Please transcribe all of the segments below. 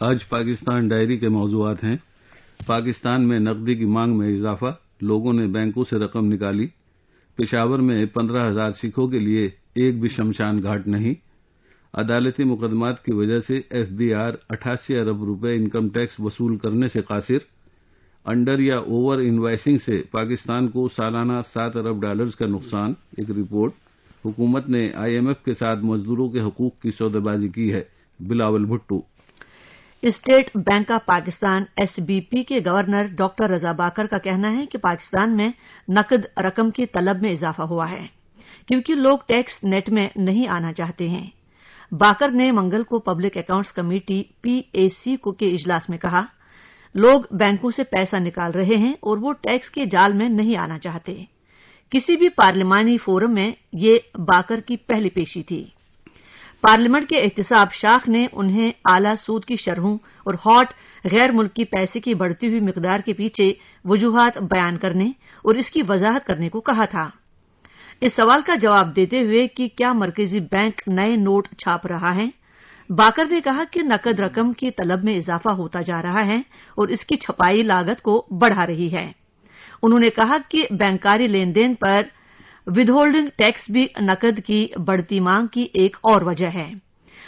آج پاکستان ڈائری کے موضوعات ہیں۔ پاکستان میں نقدی کی مانگ میں اضافہ، لوگوں نے بینکوں سے رقم نکالی۔ پشاور میں 15,000 سکھوں کے لیے ایک بھی شمشان گھاٹ نہیں۔ عدالتی مقدمات کی وجہ سے FBR 88 ارب روپے انکم ٹیکس وصول کرنے سے قاصر۔ انڈر یا اوور انوائسنگ سے پاکستان کو سالانہ $7 ارب کا نقصان۔ ایک رپورٹ۔ حکومت نے IMF کے ساتھ مزدوروں کے حقوق کی سودے بازی کی ہے۔ Bilawal Bhutto. State bank of Pakistan SBP کے گورنر ڈاکٹر رضا باکر کا کہنا ہے کہ پاکستان میں نقد رقم کی طلب میں اضافہ ہوا ہے کیونکہ لوگ ٹیکس نیٹ میں نہیں آنا چاہتے ہیں۔ باکر نے منگل کو پبلک اکاؤنٹس کمیٹی PAC کے اجلاس میں کہا، لوگ بینکوں سے پیسہ نکال رہے ہیں اور وہ ٹیکس کے جال میں نہیں آنا چاہتے۔ کسی بھی پارلیمانی فورم میں یہ باکر کی پہلی پیشی تھی۔ پارلیمنٹ کے احتساب شاخ نے انہیں اعلی سود کی شرحوں اور ہاٹ غیر ملکی پیسے کی بڑھتی ہوئی مقدار کے پیچھے وجوہات بیان کرنے اور اس کی وضاحت کرنے کو کہا تھا۔ اس سوال کا جواب دیتے ہوئے کہ کیا مرکزی بینک نئے نوٹ چھاپ رہا ہے، باکر نے کہا کہ نقد رقم کی طلب میں اضافہ ہوتا جا رہا ہے اور اس کی چھپائی لاگت کو بڑھا رہی ہے۔ انہوں نے کہا کہ بینکاری لین دین پر ود ہولڈنگ ٹیکس بھی نقد کی بڑھتی مانگ کی ایک اور وجہ ہے۔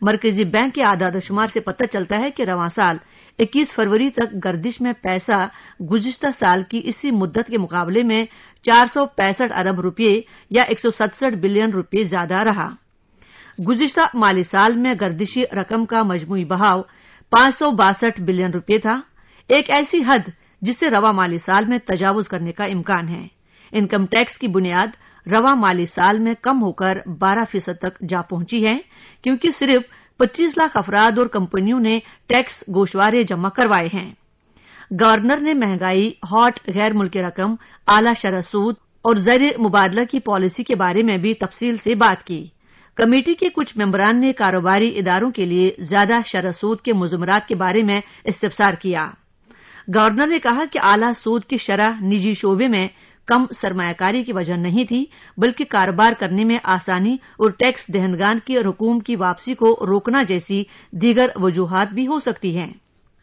مرکزی بینک کے اعداد و شمار سے پتہ چلتا ہے کہ رواں سال 21 فروری تک گردش میں پیسہ گزشتہ سال کی اسی مدت کے مقابلے میں 465 ارب روپے یا 167 بلین روپے زیادہ رہا۔ گزشتہ مالی سال میں گردشی رقم کا مجموعی بہاؤ 562 بلین روپے تھا، ایک ایسی حد جس سے رواں مالی سال میں تجاوز کرنے کا امکان ہے۔ انکم ٹیکس کی بنیاد رواں مالی سال میں کم ہو کر 12% تک جا پہنچی ہے کیونکہ صرف 25 لاکھ افراد اور کمپنیوں نے ٹیکس گوشوارے جمع کروائے ہیں۔ گورنر نے مہنگائی، ہاٹ غیر ملکی رقم، اعلی شرح سود اور زر مبادلہ کی پالیسی کے بارے میں بھی تفصیل سے بات کی۔ کمیٹی کے کچھ ممبران نے کاروباری اداروں کے لیے زیادہ شرح سود کے مضمرات کے بارے میں استفسار کیا۔ گورنر نے کہا کہ اعلی سود کی شرح نجی شعبے میں کم سرمایہ کاری کی وجہ نہیں تھی بلکہ کاروبار کرنے میں آسانی اور ٹیکس دہندگان کی رقوم کی واپسی کو روکنا جیسی دیگر وجوہات بھی ہو سکتی ہیں۔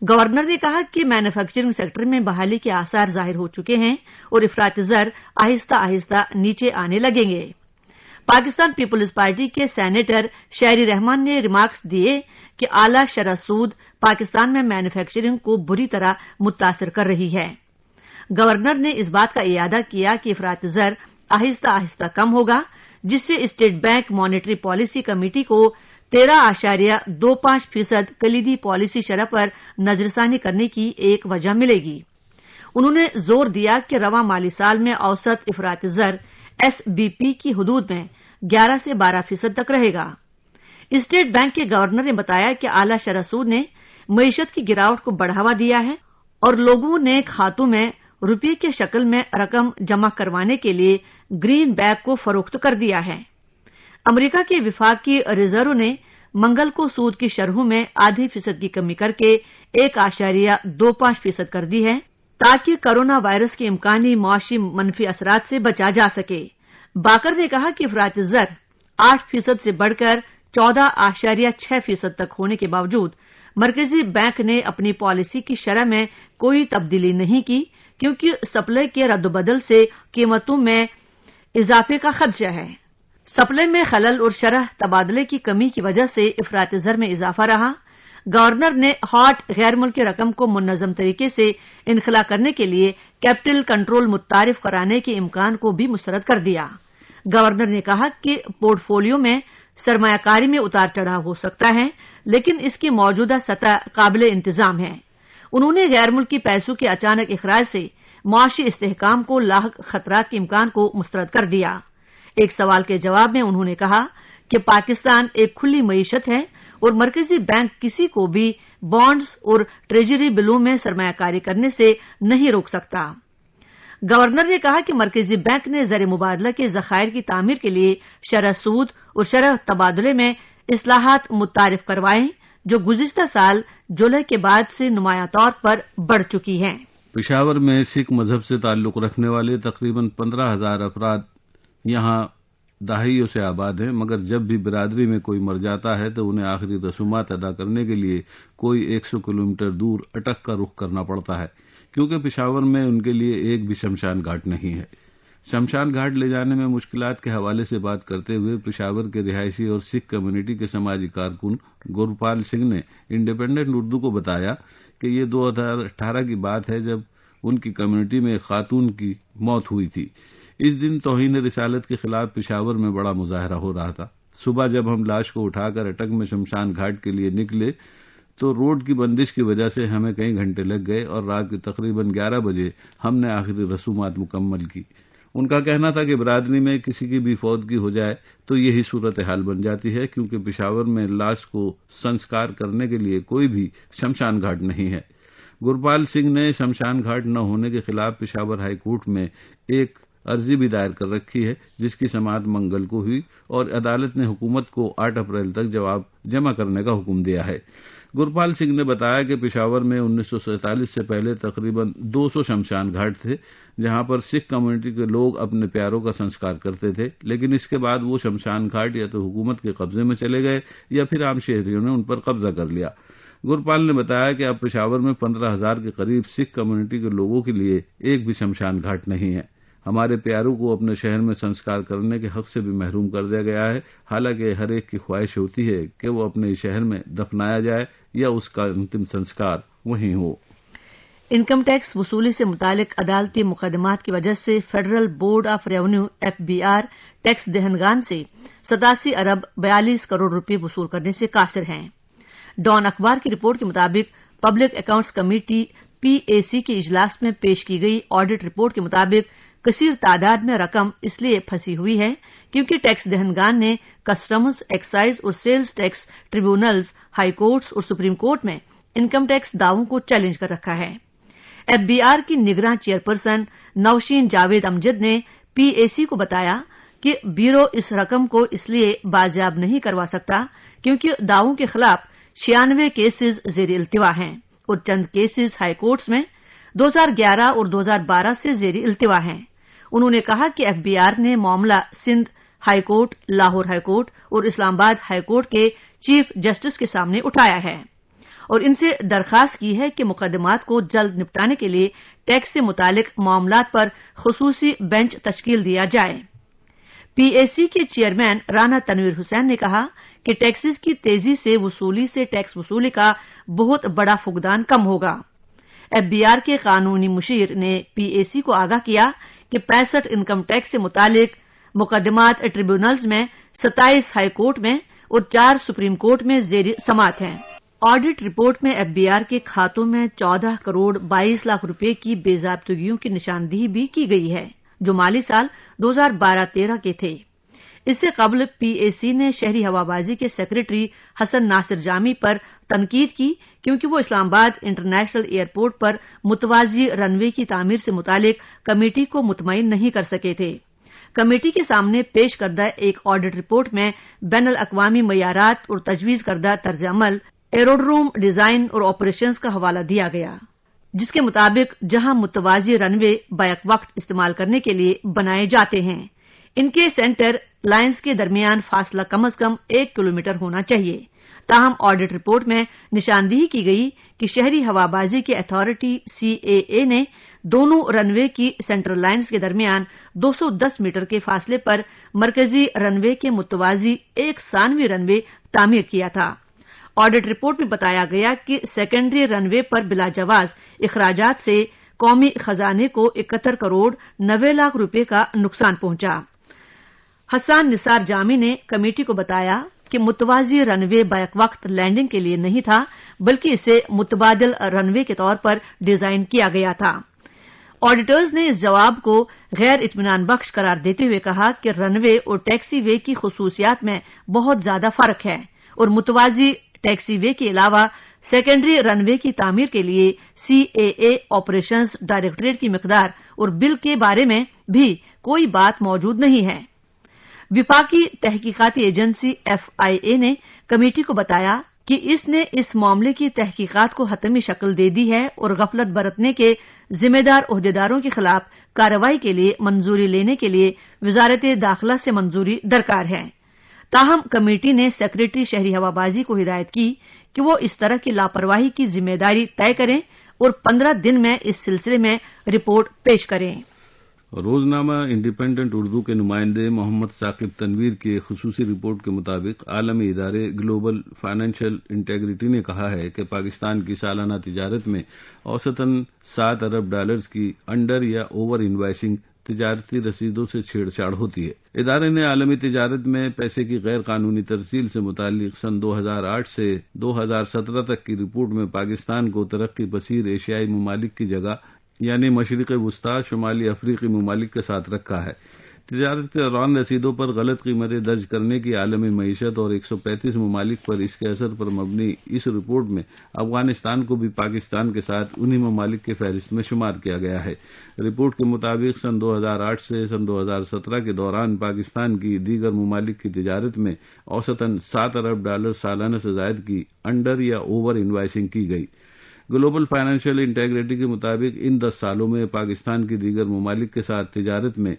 گورنر نے کہا کہ مینوفیکچرنگ سیکٹر میں بحالی کے آثار ظاہر ہو چکے ہیں اور افراط زر آہستہ آہستہ نیچے آنے لگیں گے۔ پاکستان پیپلز پارٹی کے سینیٹر شہری رحمان نے ریمارکس دیے کہ اعلی شرح سود پاکستان میں مینوفیکچرنگ کو بری طرح متاثر کر رہی ہے۔ گورنر نے اس بات کا اعادہ کیا کہ افراط زر آہستہ آہستہ کم ہوگا جس سے state bank monetary policy committee کو 13.25% کلیدی پالیسی شرح پر نظرثانی کرنے کی ایک وجہ ملے گی۔ انہوں نے زور دیا کہ رواں مالی سال میں اوسط افراط زر SBP کی حدود میں 11 سے 12% تک رہے گا۔ اسٹیٹ بینک کے گورنر نے بتایا کہ اعلی شرح سود نے معیشت کی گراوٹ کو بڑھاوا دیا ہے اور لوگوں نے کھاتوں میں روپے کے شکل میں رقم جمع کروانے کے لیے گرین بیک کو فروخت کر دیا ہے۔ امریکہ کے وفاقی ریزرو نے منگل کو سود کی شرحوں میں ½ کی کمی کر کے 1.25% کر دی ہے تاکہ کرونا وائرس کے امکانی معاشی منفی اثرات سے بچا جا سکے۔ باکر نے کہا کہ افراط زر 8% سے بڑھ کر 14.6% تک ہونے کے باوجود مرکزی بینک نے اپنی پالیسی کی شرح میں کوئی تبدیلی نہیں کی کیونکہ سپلائی کے رد و بدل سے قیمتوں میں اضافے کا خدشہ ہے۔ سپلائی میں خلل اور شرح تبادلے کی کمی کی وجہ سے افراط زر میں اضافہ رہا۔ گورنر نے ہاٹ غیر ملکی رقم کو منظم طریقے سے انخلا کرنے کے لیے کیپٹل کنٹرول متعارف کرانے کے امکان کو بھی مسترد کر دیا۔ گورنر نے کہا کہ پورٹ فولیو میں سرمایہ کاری میں اتار چڑھاؤ ہو سکتا ہے لیکن اس کی موجودہ سطح قابل انتظام ہے۔ انہوں نے غیر ملکی پیسوں کے اچانک اخراج سے معاشی استحکام کو لاحق خطرات کے امکان کو مسترد کر دیا۔ ایک سوال کے جواب میں انہوں نے کہا کہ پاکستان ایک کھلی معیشت ہے اور مرکزی بینک کسی کو بھی بانڈز اور ٹریجری بلوں میں سرمایہ کاری کرنے سے نہیں روک سکتا۔ گورنر نے کہا کہ مرکزی بینک نے زر مبادلہ کے ذخائر کی تعمیر کے لیے شرح سود اور شرح تبادلے میں اصلاحات متعارف کروائے جو گزشتہ سال جولائی کے بعد سے نمایاں طور پر بڑھ چکی ہیں۔ پشاور میں سکھ مذہب سے تعلق رکھنے والے تقریباً 15,000 افراد یہاں دہائیوں سے آباد ہیں، مگر جب بھی برادری میں کوئی مر جاتا ہے تو انہیں آخری رسومات ادا کرنے کے لیے کوئی 100 کلومیٹر دور اٹک کا رخ کرنا پڑتا ہے، کیونکہ پشاور میں ان کے لیے ایک بھی شمشان گھاٹ نہیں ہے۔ شمشان گھاٹ لے جانے میں مشکلات کے حوالے سے بات کرتے ہوئے پشاور کے رہائشی اور سکھ کمیونٹی کے سماجی کارکن گورپال سنگھ نے انڈیپینڈنٹ اردو کو بتایا کہ یہ 2018 کی بات ہے جب ان کی کمیونٹی میں ایک خاتون کی موت ہوئی تھی۔ اس دن توہین رسالت کے خلاف پشاور میں بڑا مظاہرہ ہو رہا تھا۔ صبح جب ہم لاش کو اٹھا کر اٹک میں شمشان گھاٹ کے لیے نکلے تو روڈ کی بندش کی وجہ سے ہمیں کئی گھنٹے لگ گئے اور رات کے تقریباً 11 بجے ہم نے آخری رسومات مکمل کی۔ ان کا کہنا تھا کہ برادری میں کسی کی بھی فوتگی ہو جائے تو یہی صورتحال بن جاتی ہے، کیونکہ پشاور میں لاش کو سنسکار کرنے کے لیے کوئی بھی شمشان گھاٹ نہیں ہے۔ گورپال سنگھ نے شمشان گھاٹ نہ ہونے کے خلاف پشاور ہائی کورٹ میں ایک عرضی بھی دائر کر رکھی ہے، جس کی سماعت منگل کو ہوئی اور عدالت نے حکومت کو 8 اپریل تک جواب جمع کرنے کا حکم دیا ہے۔ گورپال سنگھ نے بتایا کہ پشاور میں 1947 سے پہلے تقریباً 200 شمشان گھاٹ تھے، جہاں پر سکھ کمیونٹی کے لوگ اپنے پیاروں کا سنسکار کرتے تھے، لیکن اس کے بعد وہ شمشان گھاٹ یا تو حکومت کے قبضے میں چلے گئے یا پھر عام شہریوں نے ان پر قبضہ کر لیا۔ گورپال نے بتایا کہ اب پشاور میں 15,000 کے قریب سکھ کمیونٹی کے لوگوں کے لیے ایک بھی شمشان گھاٹ نہیں ہے۔ ہمارے پیاروں کو اپنے شہر میں سنسکار کرنے کے حق سے بھی محروم کر دیا گیا ہے، حالانکہ ہر ایک کی خواہش ہوتی ہے کہ وہ اپنے شہر میں دفنایا جائے یا اس کا انتم سنسکار وہیں ہو۔ انکم ٹیکس وصولی سے متعلق عدالتی مقدمات کی وجہ سے federal board of revenue FBR tax دہندگان سے 87 ارب 42 کروڑ روپے وصول کرنے سے قاصر ہیں۔ ڈان اخبار کی رپورٹ کے مطابق پبلک اکاؤنٹس کمیٹی PAC کے اجلاس میں پیش کی گئی آڈٹ رپورٹ کے مطابق کثیر تعداد میں رقم اس لیے پھنسی ہوئی ہے کیونکہ ٹیکس دہندگان نے کسٹمز، ایکسائز اور sales tax tribunals, high courts اور سپریم کورٹ میں انکم ٹیکس دعووں کو چیلنج کر رکھا ہے۔ FBR کی نگراں چیئرپرسن نوشین جاوید امجد نے PAC کو بتایا کہ بیورو اس رقم کو اس لیے بازیاب نہیں کروا سکتا کیونکہ دعووں کے خلاف 96 کیسز زیر التوا ہیں اور چند کیسز ہائی کورٹس میں 2011 اور 2012 سے زیر التوا ہیں۔ انہوں نے کہا کہ FBR نے معاملہ Sindh high court, Lahore high court اور اسلام آباد ہائی کورٹ کے چیف جسٹس کے سامنے اٹھایا ہے اور ان سے درخواست کی ہے کہ مقدمات کو جلد نپٹانے کے لیے ٹیکس سے متعلق معاملات پر خصوصی بینچ تشکیل دیا جائے۔ PAC کے چیئرمین رانا تنویر حسین نے کہا کہ ٹیکسز کی تیزی سے وصولی سے ٹیکس وصولی کا بہت بڑا فقدان کم ہوگا۔ FBR کے قانونی مشیر نے PAC کو آگاہ کیا کہ 65 انکم ٹیکس سے متعلق مقدمات ٹریبیونلز میں، 27 ہائی کورٹ میں اور 4 سپریم کورٹ میں زیر سماعت ہیں۔ آڈٹ رپورٹ میں FBR کے کھاتوں میں 14 کروڑ 22 لاکھ روپے کی بے ضابطگیوں کی نشاندہی بھی کی گئی ہے، جو مالی سال 2012-13 کے تھے۔ اس سے قبل PAC نے شہری ہوابازی کے سیکریٹری حسن ناصر جامی پر تنقید کی کیونکہ وہ اسلام آباد انٹرنیشنل ایئرپورٹ پر متوازی رن وے کی تعمیر سے متعلق کمیٹی کو مطمئن نہیں کر سکے تھے۔ کمیٹی کے سامنے پیش کردہ ایک آڈٹ رپورٹ میں بین الاقوامی معیارات اور تجویز کردہ طرز عمل، ایروڈروم ڈیزائن اور آپریشنز کا حوالہ دیا گیا، جس کے مطابق جہاں متوازی رن وے بیک وقت استعمال کرنے کے لیے بنائے جاتے ہیں، ان کے سینٹر لائنز کے درمیان فاصلہ کم از کم 1 کلومیٹر ہونا چاہیے۔ تاہم آڈٹ رپورٹ میں نشاندہی کی گئی کہ شہری ہوابازی کی اتھارٹی CAA نے دونوں رن وے کی سینٹرل لائنز کے درمیان 210 میٹر کے فاصلے پر مرکزی رن وے کے متوازی ایک ثانوی رن وے تعمیر کیا تھا۔ آڈٹ رپورٹ میں بتایا گیا کہ سیکنڈری رن وے پر بلا جواز اخراجات سے قومی خزانے کو 71 کروڑ 90 لاکھ روپے کا نقصان پہنچا۔ حسان نثار جامی نے کمیٹی کو بتایا کہ متوازی رن وے بیک وقت لینڈنگ کے لیے نہیں تھا، بلکہ اسے متبادل رن وے کے طور پر ڈیزائن کیا گیا تھا۔ آڈیٹرز نے اس جواب کو غیر اطمینان بخش قرار دیتے ہوئے کہا کہ رن وے اور ٹیکسی وے کی خصوصیات میں بہت زیادہ فرق ہے اور متوازی ٹیکسی وے کے علاوہ سیکنڈری رن وے کی تعمیر کے لیے CAA آپریشنز ڈائریکٹوریٹ کی مقدار اور بل کے بارے میں بھی کوئی بات موجود نہیں ہے۔ وفاقی تحقیقاتی ایجنسی FIA نے کمیٹی کو بتایا کہ اس نے اس معاملے کی تحقیقات کو حتمی شکل دے دی ہے اور غفلت برتنے کے ذمہ دار عہدیداروں کے خلاف کارروائی کے لیے منظوری لینے کے لیے وزارت داخلہ سے منظوری درکار ہے۔ تاہم کمیٹی نے سیکریٹری شہری ہوابازی کو ہدایت کی کہ وہ اس طرح کی لاپرواہی کی ذمہ داری طے کریں اور 15 دن میں اس سلسلے میں رپورٹ پیش کریں۔ روزنامہ انڈیپینڈنٹ اردو کے نمائندے محمد ثاقب تنویر کی ایک خصوصی رپورٹ کے مطابق عالمی ادارے گلوبل فائنینشل انٹیگریٹی نے کہا ہے کہ پاکستان کی سالانہ تجارت میں اوسطاً $7 ارب کی انڈر یا اوور انوائسنگ تجارتی رسیدوں سے چھیڑ چھاڑ ہوتی ہے۔ ادارے نے عالمی تجارت میں پیسے کی غیر قانونی ترسیل سے متعلق سن 2008 سے 2017 تک کی رپورٹ میں پاکستان کو ترقی پذیر ایشیائی ممالک کی جگہ یعنی مشرق وسطی شمالی افریقی ممالک کے ساتھ رکھا ہے۔ تجارت کے دوران رسیدوں پر غلط قیمتیں درج کرنے کی عالمی معیشت اور 135 ممالک پر اس کے اثر پر مبنی اس رپورٹ میں افغانستان کو بھی پاکستان کے ساتھ انہی ممالک کی فہرست میں شمار کیا گیا ہے۔ رپورٹ کے مطابق سن 2008 سے سن 2017 کے دوران پاکستان کی دیگر ممالک کی تجارت میں اوسطاً $7 ارب سالانہ سے زائد کی انڈر یا اوور انوائسنگ کی گئی۔ گلوبل فائنینشل انٹیگریٹی کے مطابق ان 10 سالوں میں پاکستان کی دیگر ممالک کے ساتھ تجارت میں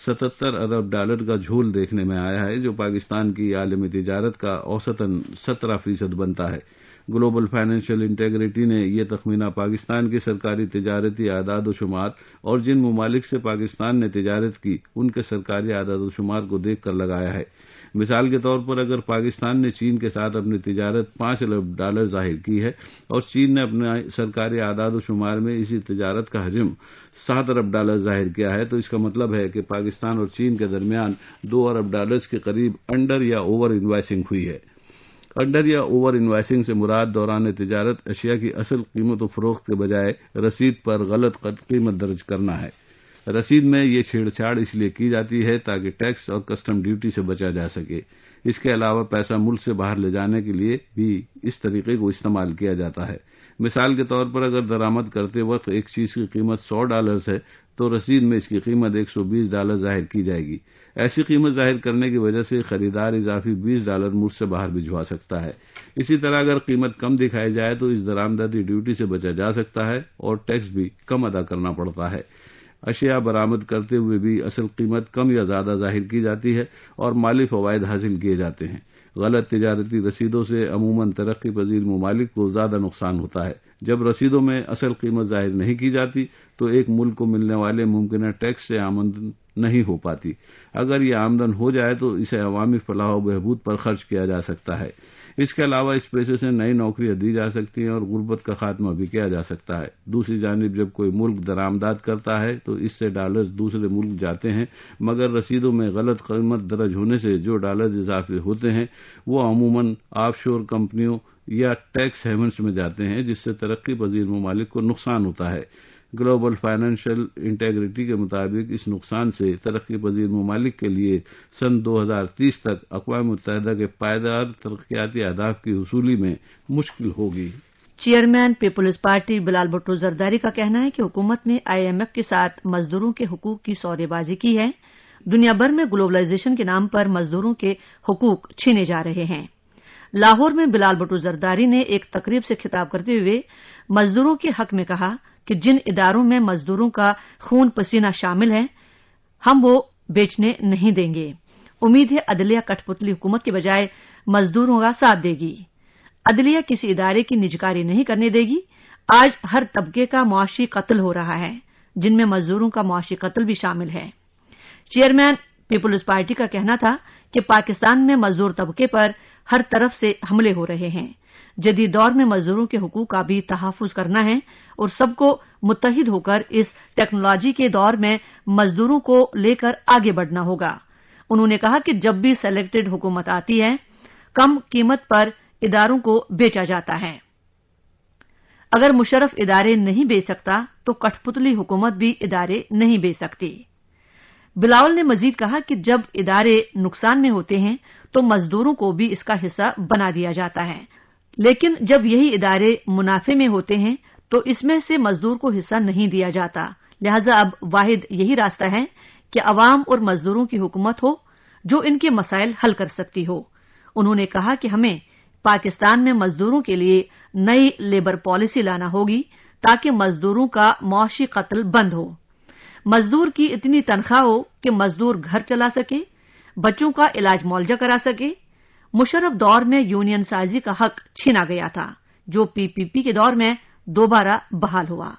$77 ارب کا جھول دیکھنے میں آیا ہے، جو پاکستان کی عالمی تجارت کا اوسطاً 17% بنتا ہے۔ گلوبل فائنینشل انٹیگریٹی نے یہ تخمینہ پاکستان کی سرکاری تجارتی اعداد و شمار اور جن ممالک سے پاکستان نے تجارت کی ان کے سرکاری اعداد و شمار کو دیکھ کر لگایا ہے۔ مثال کے طور پر اگر پاکستان نے چین کے ساتھ اپنی تجارت $5 ارب ظاہر کی ہے اور چین نے اپنے سرکاری اعداد و شمار میں اسی تجارت کا حجم $7 ارب ظاہر کیا ہے، تو اس کا مطلب ہے کہ پاکستان اور چین کے درمیان $2 ارب کے قریب انڈر یا اوور انوائسنگ ہوئی ہے۔ انڈر یا اوور انوائسنگ سے مراد دوران تجارت اشیاء کی اصل قیمت و فروخت کے بجائے رسید پر غلط قیمت درج کرنا ہے۔ رسید میں یہ چھیڑ چھاڑ اس لیے کی جاتی ہے تاکہ ٹیکس اور کسٹم ڈیوٹی سے بچا جا سکے۔ اس کے علاوہ پیسہ ملک سے باہر لے جانے کے لیے بھی اس طریقے کو استعمال کیا جاتا ہے۔ مثال کے طور پر اگر درآمد کرتے وقت ایک چیز کی قیمت $100 ہے تو رسید میں اس کی قیمت $120 ظاہر کی جائے گی۔ ایسی قیمت ظاہر کرنے کی وجہ سے خریدار اضافی $20 ملک سے باہر بھجوا سکتا ہے۔ اسی طرح اگر قیمت کم دکھائی جائے تو اس درآمداتی ڈیوٹی سے بچا جا سکتا ہے اور ٹیکس بھی کم ادا کرنا پڑتا ہے۔ اشیاء برآمد کرتے ہوئے بھی اصل قیمت کم یا زیادہ ظاہر کی جاتی ہے اور مالی فوائد حاصل کیے جاتے ہیں۔ غلط تجارتی رسیدوں سے عموماً ترقی پذیر ممالک کو زیادہ نقصان ہوتا ہے۔ جب رسیدوں میں اصل قیمت ظاہر نہیں کی جاتی تو ایک ملک کو ملنے والے ممکنہ ٹیکس سے آمدن نہیں ہو پاتی۔ اگر یہ آمدن ہو جائے تو اسے عوامی فلاح و بہبود پر خرچ کیا جا سکتا ہے۔ اس کے علاوہ اس پیسے سے نئی نوکریاں دی جا سکتی ہیں اور غربت کا خاتمہ بھی کیا جا سکتا ہے۔ دوسری جانب جب کوئی ملک درآمدات کرتا ہے تو اس سے ڈالرز دوسرے ملک جاتے ہیں، مگر رسیدوں میں غلط قیمت درج ہونے سے جو ڈالرز اضافے ہوتے ہیں وہ عموماً آف شور کمپنیوں یا ٹیکس ہیونس میں جاتے ہیں، جس سے ترقی پذیر ممالک کو نقصان ہوتا ہے۔ گلوبل فائنینشل انٹیگریٹی کے مطابق اس نقصان سے ترقی پذیر ممالک کے لیے سن 2030 تک اقوام متحدہ کے پائیدار ترقیاتی اہداف کی حصولی میں مشکل ہوگی۔ چیئرمین پیپلز پارٹی بلال بھٹو زرداری کا کہنا ہے کہ حکومت نے IMF کے ساتھ مزدوروں کے حقوق کی سودے بازی کی ہے۔ دنیا بھر میں گلوبلائزیشن کے نام پر مزدوروں کے حقوق چھینے جا رہے ہیں۔ لاہور میں بلال بھٹو زرداری نے ایک تقریب سے خطاب کرتے ہوئے مزدوروں کے حق میں کہا کہ جن اداروں میں مزدوروں کا خون پسینہ شامل ہے ہم وہ بیچنے نہیں دیں گے۔ امید ہے عدلیہ کٹھ پتلی حکومت کے بجائے مزدوروں کا ساتھ دے گی۔ عدلیہ کسی ادارے کی نجکاری نہیں کرنے دے گی۔ آج ہر طبقے کا معاشی قتل ہو رہا ہے، جن میں مزدوروں کا معاشی قتل بھی شامل ہے۔ چیئرمین پیپلز پارٹی کا کہنا تھا کہ پاکستان میں مزدور طبقے پر ہر طرف سے حملے ہو رہے ہیں۔ جدید دور میں مزدوروں کے حقوق کا بھی تحفظ کرنا ہے اور سب کو متحد ہو کر اس ٹیکنالوجی کے دور میں مزدوروں کو لے کر آگے بڑھنا ہوگا۔ انہوں نے کہا کہ جب بھی سلیکٹڈ حکومت آتی ہے کم قیمت پر اداروں کو بیچا جاتا ہے۔ اگر مشرف ادارے نہیں بیچ سکتا تو کٹھ پتلی حکومت بھی ادارے نہیں بیچ سکتی۔ بلاول نے مزید کہا کہ جب ادارے نقصان میں ہوتے ہیں تو مزدوروں کو بھی اس کا حصہ بنا دیا جاتا ہے، لیکن جب یہی ادارے منافع میں ہوتے ہیں تو اس میں سے مزدور کو حصہ نہیں دیا جاتا۔ لہذا اب واحد یہی راستہ ہے کہ عوام اور مزدوروں کی حکومت ہو جو ان کے مسائل حل کر سکتی ہو۔ انہوں نے کہا کہ ہمیں پاکستان میں مزدوروں کے لیے نئی لیبر پالیسی لانا ہوگی تاکہ مزدوروں کا معاشی قتل بند ہو، مزدور کی اتنی تنخواہ ہو کہ مزدور گھر چلا سکے، بچوں کا علاج معالجہ کرا سکے۔ مشرف دور میں یونین سازی کا حق چھینا گیا تھا، جو PPP کے دور میں دوبارہ بحال ہوا۔